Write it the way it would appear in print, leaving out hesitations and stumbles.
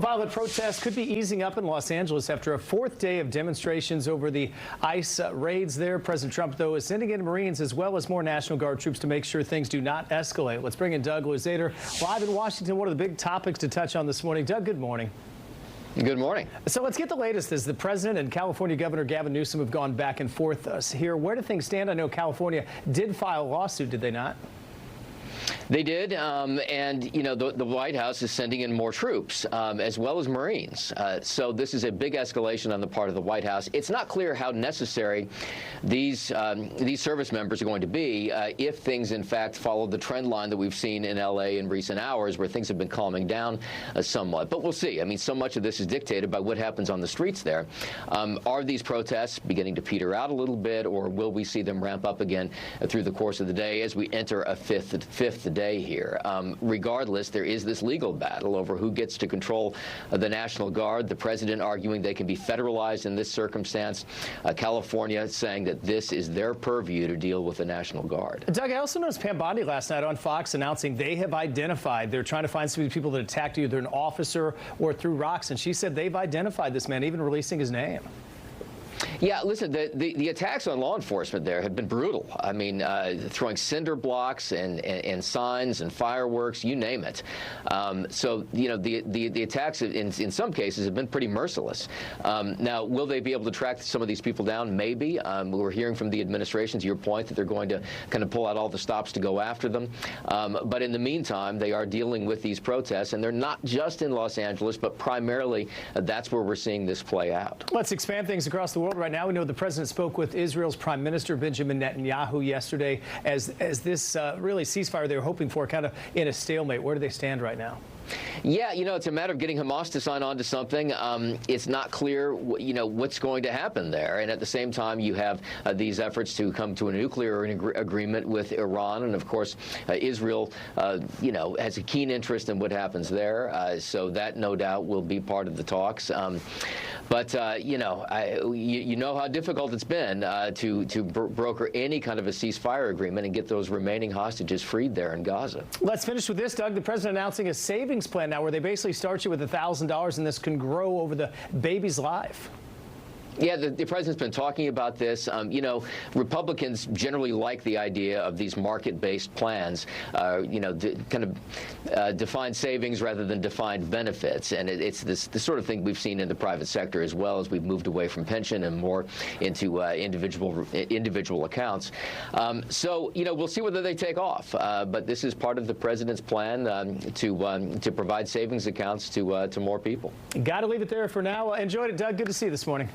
Violent protests could be easing up in Los Angeles after a fourth day of demonstrations over the ICE raids there. President Trump, though, is sending in Marines as well as more National Guard troops to make sure things do not escalate. Let's bring in Doug Luzader live in Washington. What are the big topics to touch on this morning? Doug, good morning. Good morning. So let's get the latest as the president and California Governor Gavin Newsom have gone back and forth here. Where do things stand? I know California did file a lawsuit, did they not? They did, and you know the White House is sending in more troops as well as Marines. So this is a big escalation on the part of the White House. It's not clear how necessary these service members are going to be if things in fact follow the trend line that we've seen in L.A. in recent hours, where things have been calming down somewhat. But we'll see. I mean, so much of this is dictated by what happens on the streets there. Are these protests beginning to peter out a little bit, or will we see them ramp up again through the course of the day as we enter a fifth day here? Regardless, there is this legal battle over who gets to control the National Guard. The president arguing they can be federalized in this circumstance. California saying that this is their purview to deal with the National Guard. Doug, I also noticed Pam Bondi last night on Fox announcing they have identified, they're trying to find some of the people that attacked either an officer or threw rocks, and she said they've identified this man, even releasing his name. Yeah, listen, the attacks on law enforcement there have been brutal. I mean, throwing cinder blocks and signs and fireworks, you name it. So, you know, the attacks in some cases have been pretty merciless. Now, will they be able to track some of these people down? Maybe. We're hearing from the administration, to your point, that they're going to kind of pull out all the stops to go after them. But in the meantime, they are dealing with these protests, and they're not just in Los Angeles, but primarily that's where we're seeing this play out. Let's expand things across the world. Right now, we know the president spoke with Israel's Prime Minister Benjamin Netanyahu yesterday as this really ceasefire they were hoping for kind of in a stalemate. Where do they stand right now? Yeah, you know, it's a matter of getting Hamas to sign on to something. It's not clear, you know, what's going to happen there. And at the same time, you have these efforts to come to a nuclear agreement with Iran. And of course, Israel, you know, has a keen interest in what happens there. So that, no doubt, will be part of the talks. But, you know, you know how difficult it's been to broker any kind of a ceasefire agreement and get those remaining hostages freed there in Gaza. Let's finish with this, Doug. The president announcing a savings plan now where they basically start you with $1,000 and this can grow over the baby's life. Yeah, the president's been talking about this. You know, Republicans generally like the idea of these market-based plans, you know, kind of defined savings rather than defined benefits. And it's the sort of thing we've seen in the private sector as well, as we've moved away from pension and more into individual accounts. So, you know, we'll see whether they take off. But this is part of the president's plan to provide savings accounts to more people. Got to leave it there for now. Enjoyed it, Doug. Good to see you this morning.